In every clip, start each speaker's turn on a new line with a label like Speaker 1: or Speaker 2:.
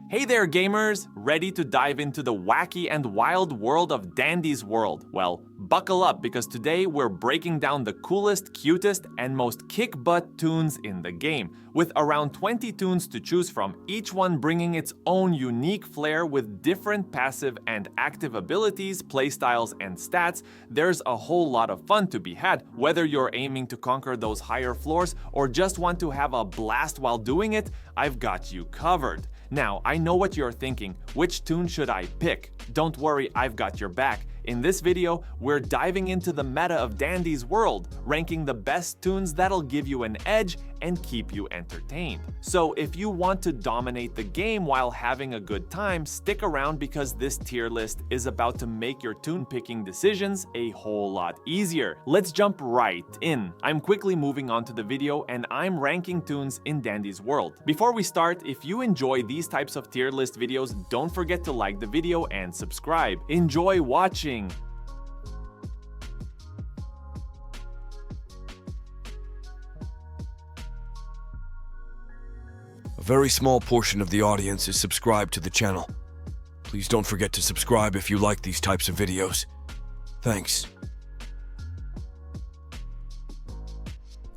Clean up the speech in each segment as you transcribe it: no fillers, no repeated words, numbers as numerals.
Speaker 1: Hey there gamers! Ready to dive into the wacky and wild world of Dandy's World? Well, buckle up because today we're breaking down the coolest, cutest, and most kick-butt toons in the game, with around 20 toons to choose from, each one bringing its own unique flair with different passive and active abilities, playstyles, and stats. There's a whole lot of fun to be had, whether you're aiming to conquer those higher floors or just want to have a blast while doing it. I've got you covered. Now, I know what you're thinking, which toon should I pick? Don't worry, I've got your back. In this video, we're diving into the meta of Dandy's World, ranking the best toons that'll give you an edge and keep you entertained. So if you want to dominate the game while having a good time, stick around because this tier list is about to make your toon picking decisions a whole lot easier. Let's jump right in. I'm quickly moving on to the video and I'm ranking toons in Dandy's World. Before we start, if you enjoy these types of tier list videos, don't forget to like the video and subscribe. Enjoy watching!
Speaker 2: A very small portion of the audience is subscribed to the channel. Please don't forget to subscribe if you like these types of videos. Thanks.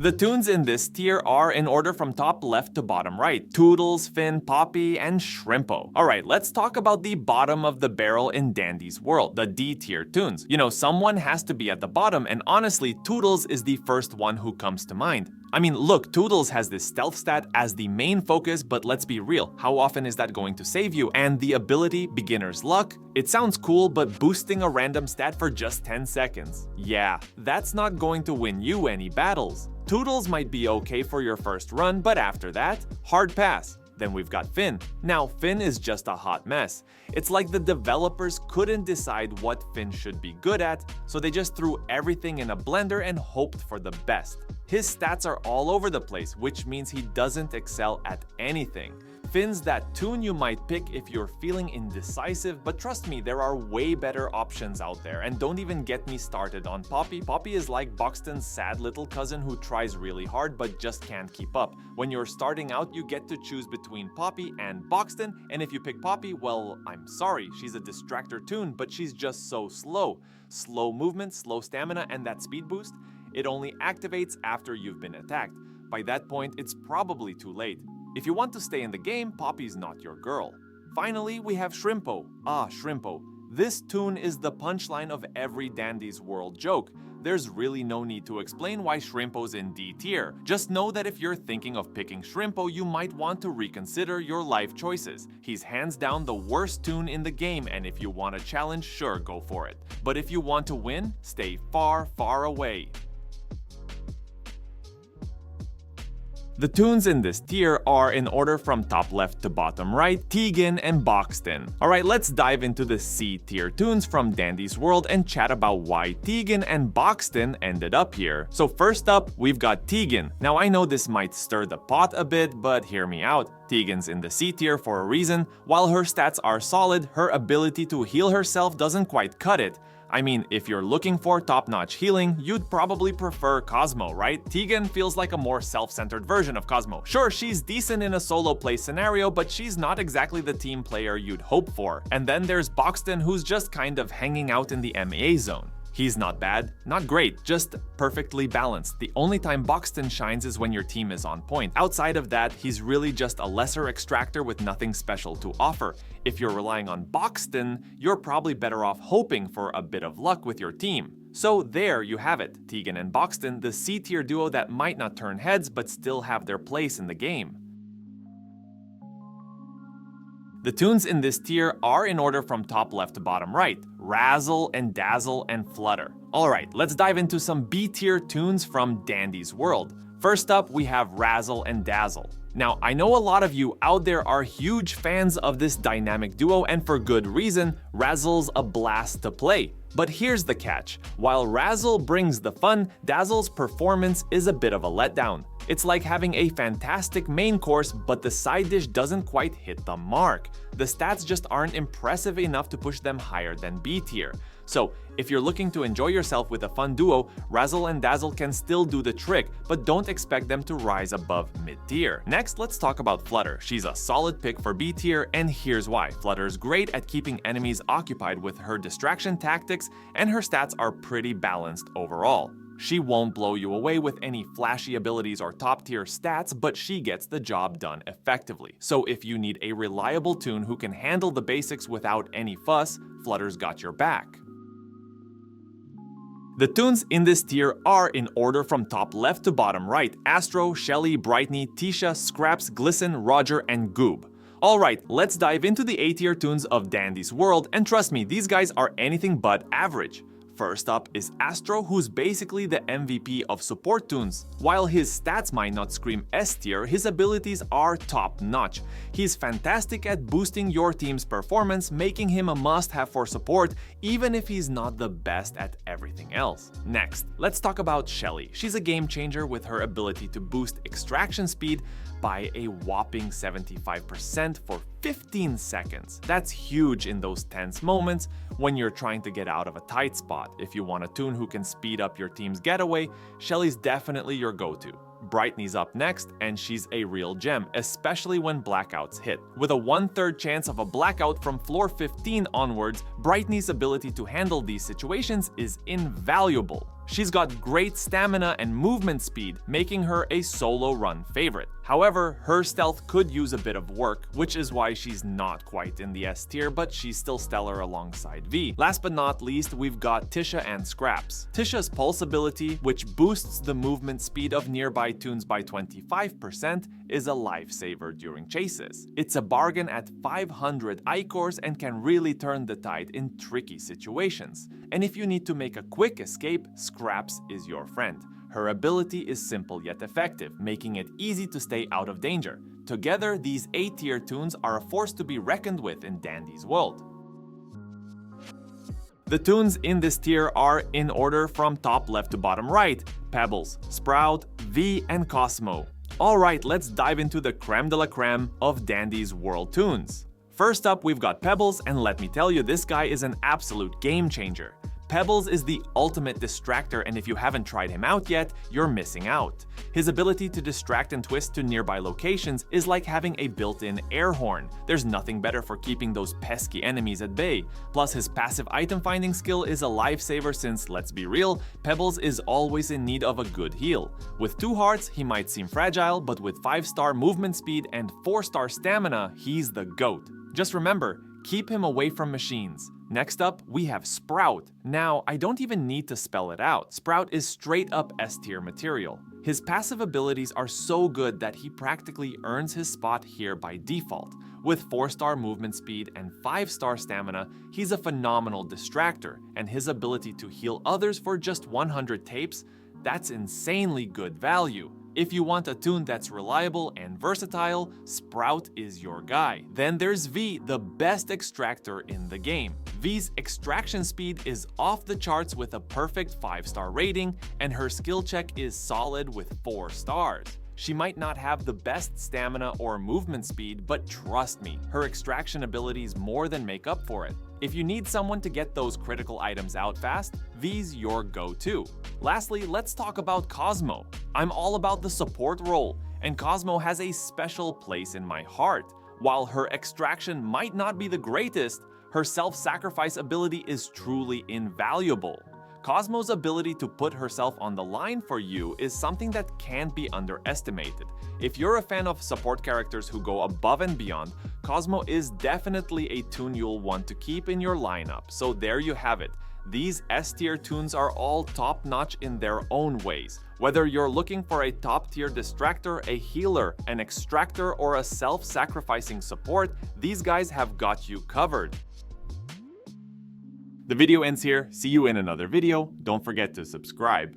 Speaker 1: The toons in this tier are in order from top left to bottom right: Toodles, Finn, Poppy, and Shrimpo. Alright, let's talk about the bottom of the barrel in Dandy's World, the D tier toons. You know, someone has to be at the bottom, and honestly, Toodles is the first one who comes to mind. I mean, look, Toodles has this stealth stat as the main focus, but let's be real, how often is that going to save you? And the ability, Beginner's Luck, it sounds cool, but boosting a random stat for just 10 seconds. Yeah, that's not going to win you any battles. Toodles might be okay for your first run, but after that, hard pass. Then we've got Finn. Now, Finn is just a hot mess. It's like the developers couldn't decide what Finn should be good at, so they just threw everything in a blender and hoped for the best. His stats are all over the place, which means he doesn't excel at anything. Finn's that toon you might pick if you're feeling indecisive, but trust me, there are way better options out there. And don't even get me started on Poppy. Poppy is like Buxton's sad little cousin who tries really hard but just can't keep up. When you're starting out, you get to choose between Poppy and Buxton, and if you pick Poppy, well, I'm sorry, she's a distractor toon, but she's just so slow. Slow movement, slow stamina, and that speed boost, it only activates after you've been attacked. By that point, it's probably too late. If you want to stay in the game, Poppy's not your girl. Finally, we have Shrimpo. Shrimpo. This toon is the punchline of every Dandy's World joke. There's really no need to explain why Shrimpo's in D tier. Just know that if you're thinking of picking Shrimpo, you might want to reconsider your life choices. He's hands down the worst toon in the game, and if you want a challenge, sure, go for it. But if you want to win, stay far, far away. The toons in this tier are in order from top left to bottom right: Tegan and Buxton. Alright, let's dive into the C tier toons from Dandy's World and chat about why Tegan and Buxton ended up here. So first up, we've got Tegan. Now I know this might stir the pot a bit, but hear me out. Tegan's in the C tier for a reason. While her stats are solid, her ability to heal herself doesn't quite cut it. I mean, if you're looking for top-notch healing, you'd probably prefer Cosmo, right? Tegan feels like a more self-centered version of Cosmo. Sure, she's decent in a solo play scenario, but she's not exactly the team player you'd hope for. And then there's Buxton, who's just kind of hanging out in the MA zone. He's not bad, not great, just perfectly balanced. The only time Buxton shines is when your team is on point. Outside of that, he's really just a lesser extractor with nothing special to offer. If you're relying on Buxton, you're probably better off hoping for a bit of luck with your team. So there you have it, Tegan and Buxton, the C tier duo that might not turn heads but still have their place in the game. The toons in this tier are in order from top left to bottom right: Razzle and Dazzle and Flutter. Alright, let's dive into some B tier toons from Dandy's World. First up, we have Razzle and Dazzle. Now, I know a lot of you out there are huge fans of this dynamic duo, and for good reason. Razzle's a blast to play. But here's the catch. While Razzle brings the fun, Dazzle's performance is a bit of a letdown. It's like having a fantastic main course, but the side dish doesn't quite hit the mark. The stats just aren't impressive enough to push them higher than B tier. So, if you're looking to enjoy yourself with a fun duo, Razzle and Dazzle can still do the trick, but don't expect them to rise above mid-tier. Next, let's talk about Flutter. She's a solid pick for B tier, and here's why. Flutter's great at keeping enemies occupied with her distraction tactics, and her stats are pretty balanced overall. She won't blow you away with any flashy abilities or top-tier stats, but she gets the job done effectively. So if you need a reliable toon who can handle the basics without any fuss, Flutter's got your back. The toons in this tier are in order from top left to bottom right: Astro, Shelly, Brightney, Tisha, Scraps, Glisten, Roger, and Goob. Alright, let's dive into the A tier toons of Dandy's world, and trust me, these guys are anything but average. First up is Astro, who's basically the MVP of support toons. While his stats might not scream S tier, his abilities are top-notch. He's fantastic at boosting your team's performance, making him a must-have for support, even if he's not the best at everything else. Next, let's talk about Shelly. She's a game changer with her ability to boost extraction speed by a whopping 75% for 15 seconds. That's huge in those tense moments when you're trying to get out of a tight spot. If you want a toon who can speed up your team's getaway, Shelly's definitely your go-to. Brightney's up next, and she's a real gem, especially when blackouts hit. With a 1/3 chance of a blackout from floor 15 onwards, Brightney's ability to handle these situations is invaluable. She's got great stamina and movement speed, making her a solo run favorite. However, her stealth could use a bit of work, which is why she's not quite in the S tier, but she's still stellar alongside V. Last but not least, we've got Tisha and Scraps. Tisha's pulse ability, which boosts the movement speed of nearby toons by 25%, is a lifesaver during chases. It's a bargain at 500 I-cores and can really turn the tide in tricky situations. And if you need to make a quick escape, Scraps is your friend. Her ability is simple yet effective, making it easy to stay out of danger. Together, these A tier toons are a force to be reckoned with in Dandy's world. The toons in this tier are in order from top left to bottom right: Pebbles, Sprout, V, and Cosmo. Alright, let's dive into the creme de la creme of Dandy's world toons. First up, we've got Pebbles, and let me tell you, this guy is an absolute game changer. Pebbles is the ultimate distractor, and if you haven't tried him out yet, you're missing out. His ability to distract and twist to nearby locations is like having a built-in air horn. There's nothing better for keeping those pesky enemies at bay. Plus, his passive item finding skill is a lifesaver since, let's be real, Pebbles is always in need of a good heal. With 2 hearts, he might seem fragile, but with 5-star movement speed and 4-star stamina, he's the GOAT. Just remember, keep him away from machines. Next up, we have Sprout. Now, I don't even need to spell it out. Sprout is straight up S tier material. His passive abilities are so good that he practically earns his spot here by default. With 4-star movement speed and 5-star stamina, he's a phenomenal distractor, and his ability to heal others for just 100 tapes, that's insanely good value. If you want a toon that's reliable and versatile, Sprout is your guy. Then there's V, the best extractor in the game. V's extraction speed is off the charts with a perfect 5-star rating, and her skill check is solid with 4 stars. She might not have the best stamina or movement speed, but trust me, her extraction abilities more than make up for it. If you need someone to get those critical items out fast, V's your go-to. Lastly, let's talk about Cosmo. I'm all about the support role, and Cosmo has a special place in my heart. While her extraction might not be the greatest, her self-sacrifice ability is truly invaluable. Cosmo's ability to put herself on the line for you is something that can't be underestimated. If you're a fan of support characters who go above and beyond, Cosmo is definitely a toon you'll want to keep in your lineup. So there you have it. These S-tier toons are all top-notch in their own ways. Whether you're looking for a top-tier distractor, a healer, an extractor, or a self-sacrificing support, these guys have got you covered. The video ends here. See you in another video. Don't forget to subscribe.